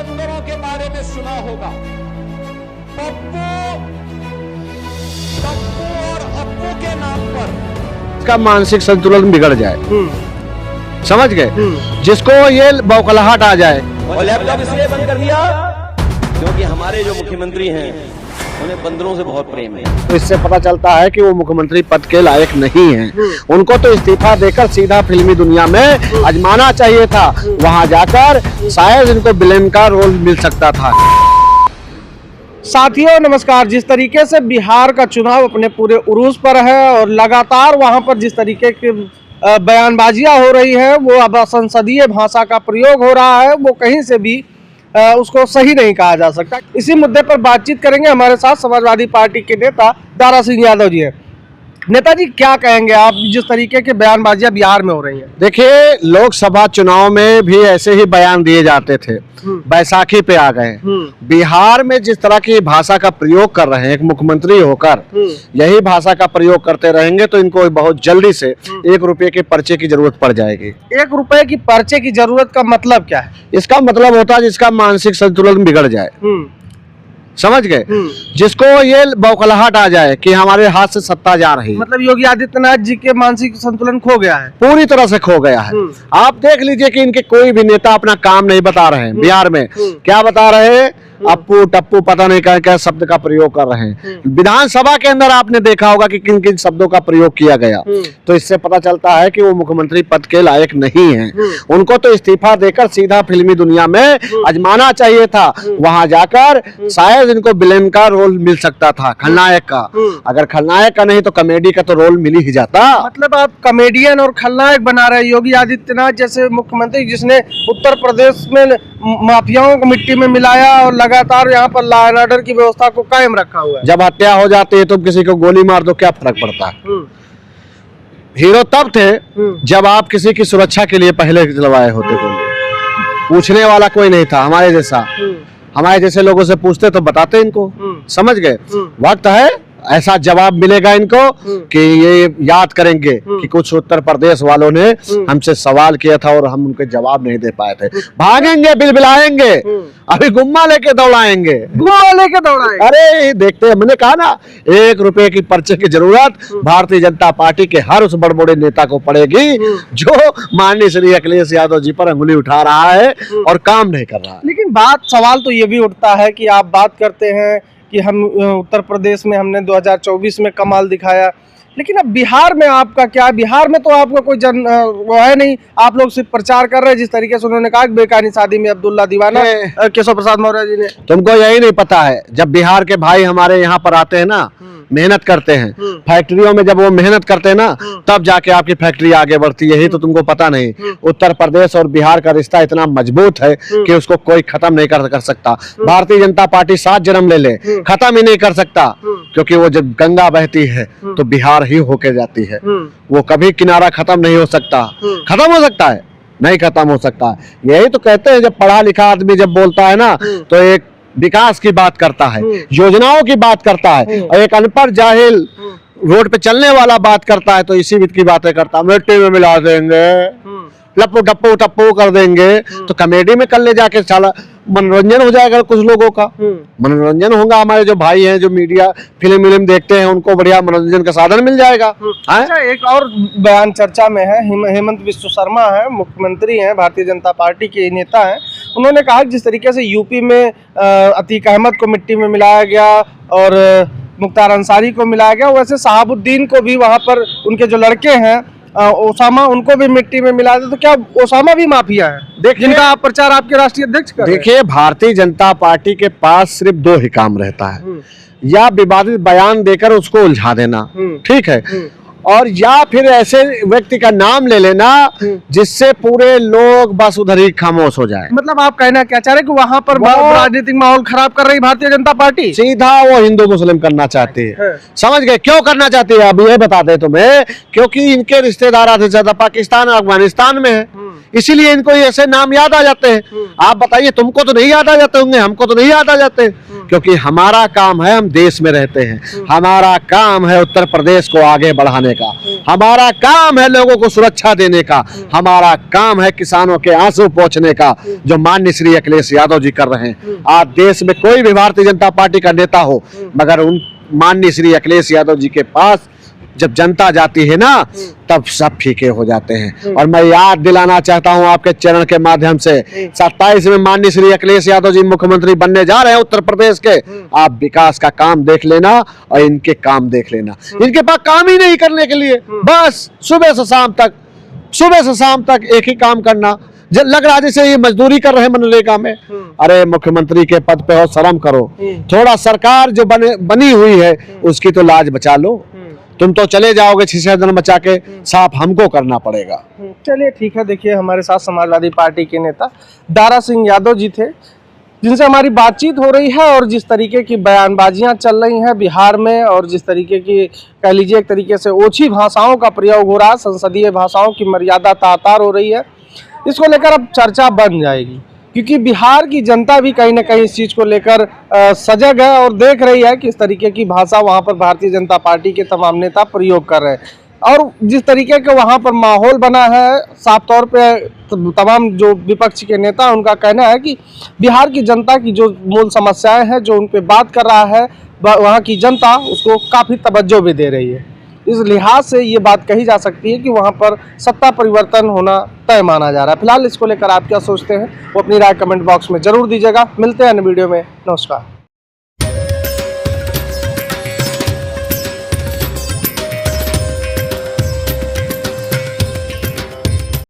बंदरों के बारे में सुना होगा। पप्पू और अप्पू के नाम पर इसका मानसिक संतुलन बिगड़ जाए, समझ गए, जिसको ये बौखलाहट आ जाए। और लैपटॉप इसलिए बंद कर दिया क्योंकि हमारे जो मुख्यमंत्री हैं उन्हें बंदरों से बहुत प्रेम है। तो इससे पता चलता है कि वो मुख्यमंत्री पद के लायक नहीं हैं। उनको तो इस्तीफा देकर सीधा फिल्मी दुनिया में आजमाना चाहिए था। वहां जाकर शायद इनको विलेन का रोल मिल सकता था। साथियों नमस्कार। जिस तरीके से बिहार का चुनाव अपने पूरे उरूज पर है और लगातार वहां पर जिस तरीके की बयानबाजियां हो रही है, वो अब संसदीय भाषा का प्रयोग हो रहा है, वो कहीं से भी उसको सही नहीं कहा जा सकता। इसी मुद्दे पर बातचीत करेंगे। हमारे साथ समाजवादी पार्टी के नेता दारा सिंह यादव जी हैं। नेताजी, क्या कहेंगे आप जिस तरीके की बयानबाजियां बिहार में हो रही हैं? देखिए, लोकसभा चुनाव में भी ऐसे ही बयान दिए जाते थे, बैसाखी पे आ गए। बिहार में जिस तरह की भाषा का प्रयोग कर रहे हैं एक मुख्यमंत्री होकर, यही भाषा का प्रयोग करते रहेंगे तो इनको बहुत जल्दी से 1 रुपए के पर्चे की जरूरत पड़ जाएगी। 1 रुपए की पर्चे की जरूरत का मतलब क्या है? इसका मतलब होता है जिसका मानसिक संतुलन बिगड़ जाए, समझ गए, जिसको ये बौखलाहट आ जाए कि हमारे हाथ से सत्ता जा रही है। मतलब योगी आदित्यनाथ जी के मानसिक संतुलन खो गया है, पूरी तरह से खो गया है। आप देख लीजिए कि इनके कोई भी नेता अपना काम नहीं बता रहे हैं। बिहार में क्या बता रहे हैं? अप्पू टप्पू पता नहीं क्या शब्द का प्रयोग कर रहे हैं। विधानसभा के अंदर आपने देखा होगा कि किन किन शब्दों का प्रयोग किया गया। तो इससे पता चलता है कि वो मुख्यमंत्री पद के लायक नहीं हैं। उनको तो इस्तीफा देकर सीधा फिल्मी दुनिया में आजमाना चाहिए था। वहां जाकर शायद इनको विलेन का रोल मिल सकता था, खलनायक का। अगर खलनायक का नहीं तो कॉमेडी का तो रोल मिल ही जाता। मतलब आप कॉमेडियन और खलनायक बना रहे हैं योगी आदित्यनाथ जैसे मुख्यमंत्री, जिसने उत्तर प्रदेश में माफियाओं को मिट्टी में मिलाया और लगातार यहाँ पर लॉ एंड ऑर्डर की व्यवस्था को कायम रखा हुआ है। जब हत्या हो जाती है तो किसी को गोली मार दो, क्या फर्क पड़ता है? हीरो तब थे जब आप किसी की सुरक्षा के लिए पहले चलवाए होते, गोली पूछने वाला कोई नहीं था। हमारे जैसे लोगों से पूछते तो बताते इनको, समझ गए। वक्त है ऐसा जवाब मिलेगा इनको कि ये याद करेंगे कि कुछ उत्तर प्रदेश वालों ने हमसे सवाल किया था और हम उनके जवाब नहीं दे पाए थे। भागेंगे, बिलबिलाएंगे, अभी गुम्मा लेके दौड़ाएंगे। अरे देखते हैं, मैंने कहा ना, 1 रुपए की पर्चे की जरूरत भारतीय जनता पार्टी के हर उस बड़े नेता को पड़ेगी जो माननीय श्री अखिलेश यादव जी पर अंगुली उठा रहा है और काम नहीं कर रहा है। लेकिन सवाल तो ये भी उठता है कि आप बात करते हैं कि हम उत्तर प्रदेश में हमने 2024 में कमाल दिखाया, लेकिन अब बिहार में आपका क्या? बिहार में तो आपका कोई वो है नहीं। आप लोग सिर्फ प्रचार कर रहे हैं, जिस तरीके से उन्होंने कहा कि बेकानी शादी में अब्दुल्ला दीवाना, केशव प्रसाद मौर्य जी ने। तुमको यही नहीं पता है, जब बिहार के भाई हमारे यहाँ पर आते हैं ना, मेहनत करते हैं फैक्ट्रियों में, जब वो मेहनत करते हैं ना, तब जाके आपकी फैक्ट्री आगे बढ़ती है। यही तो तुमको पता नहीं। उत्तर प्रदेश और बिहार का रिश्ता इतना मजबूत है कि उसको कोई खत्म नहीं कर सकता। भारतीय जनता पार्टी 7 जन्म ले खत्म ही नहीं कर सकता, क्योंकि वो जब गंगा बहती है तो बिहार ही होके जाती है। वो कभी किनारा खत्म नहीं हो सकता। खत्म हो सकता है? नहीं खत्म हो सकता। यही तो कहते हैं, जब पढ़ा लिखा आदमी जब बोलता है ना, तो एक विकास की बात करता है, योजनाओं की बात करता है, और एक अनपढ़ जाहिल रोड पे चलने वाला बात करता है तो इसी विध की बातें करता है। मिट्टी में मिला देंगे, लप्पू टप्पू टप्पू कर देंगे, तो कॉमेडी में कल ले जाके साला मनोरंजन हो जाएगा। कुछ लोगों का मनोरंजन होगा। हमारे जो भाई हैं जो मीडिया फिल्म देखते हैं, उनको बढ़िया मनोरंजन का साधन मिल जाएगा। अच्छा, एक और बयान चर्चा में है। हेमंत बिस्व शर्मा है, मुख्यमंत्री हैं, भारतीय जनता पार्टी के नेता हैं। उन्होंने कहा कि जिस तरीके से यूपी में अतीक अहमद को मिट्टी में मिलाया गया और मुख्तार अंसारी को मिलाया गया, वैसे शहाबुद्दीन को भी वहाँ पर उनके जो लड़के हैं ओसामा, उनको भी मिट्टी में मिला दे। तो क्या ओसामा भी माफिया है जिनका आप प्रचार आपके राष्ट्रीय अध्यक्ष कर? देखिए, भारतीय जनता पार्टी के पास सिर्फ 2 ही काम रहता है, या विवादित बयान देकर उसको उलझा देना, ठीक है, और या फिर ऐसे व्यक्ति का नाम ले लेना जिससे पूरे लोग बस उधर ही खामोश हो जाए। मतलब आप कहना क्या चाह रहे कि वहाँ पर राजनीतिक माहौल खराब कर रही भारतीय जनता पार्टी? सीधा वो हिंदू मुस्लिम करना चाहती है। समझ गए क्यों करना चाहती है? अब ये बता दे तुम्हें, क्योंकि इनके रिश्तेदार आधे ज्यादा पाकिस्तान और अफगानिस्तान में है। इसीलिए इनको ऐसे नाम याद आ जाते हैं। आप बताइए, तुमको तो नहीं याद आ जाते होंगे, हमको तो नहीं याद आ जाते, क्योंकि हमारा काम है, हम देश में रहते हैं, हमारा काम है उत्तर प्रदेश को आगे बढ़ाने का, हमारा काम है लोगों को सुरक्षा देने का, हमारा काम है किसानों के आंसू पोंछने का, जो माननीय श्री अखिलेश यादव जी कर रहे हैं। आज देश में कोई भी भारतीय जनता पार्टी का नेता हो, मगर उन माननीय श्री अखिलेश यादव जी के पास जब जनता जाती है ना, तब सब फीके हो जाते हैं। और मैं याद दिलाना चाहता हूं आपके चैनल के माध्यम से, 27 में माननीय श्री अखिलेश यादव जी मुख्यमंत्री बनने जा रहे हैं उत्तर प्रदेश के। आप विकास का काम देख लेना और इनके काम देख लेना। इनके पास काम ही नहीं करने के लिए, बस सुबह से शाम तक एक ही काम करना। लग रहा जैसे ये मजदूरी कर रहे हैं मनरेगा में। अरे मुख्यमंत्री के पद पे हो, शर्म करो थोड़ा। सरकार जो बनी हुई है उसकी तो लाज बचा लो। तुम तो चले जाओगे 6 दिन बचा के, साफ हमको करना पड़ेगा। चलिए ठीक है। देखिए, हमारे साथ समाजवादी पार्टी के नेता दारा सिंह यादव जी थे, जिनसे हमारी बातचीत हो रही है। और जिस तरीके की बयानबाजियां चल रही हैं बिहार में, और जिस तरीके की कह लीजिए एक तरीके से ओछी भाषाओं का प्रयोग हो रहा है, संसदीय भाषाओं की मर्यादा तार हो रही है, इसको लेकर अब चर्चा बन जाएगी। क्योंकि बिहार की जनता भी कहीं ना कहीं इस चीज़ को लेकर सजग है और देख रही है कि इस तरीके की भाषा वहाँ पर भारतीय जनता पार्टी के तमाम नेता प्रयोग कर रहे हैं। और जिस तरीके का वहाँ पर माहौल बना है, साफ तौर पे तमाम जो विपक्ष के नेता, उनका कहना है कि बिहार की जनता की जो मूल समस्याएं हैं, जो उन पे बात कर रहा है, वहाँ की जनता उसको काफ़ी तवज्जो भी दे रही है। इस लिहाज से ये बात कही जा सकती है कि वहाँ पर सत्ता परिवर्तन होना तय माना जा रहा है। फिलहाल इसको लेकर आप क्या सोचते हैं, वो अपनी राय कमेंट बॉक्स में जरूर दीजिएगा। मिलते हैं अन्य वीडियो में। नमस्कार।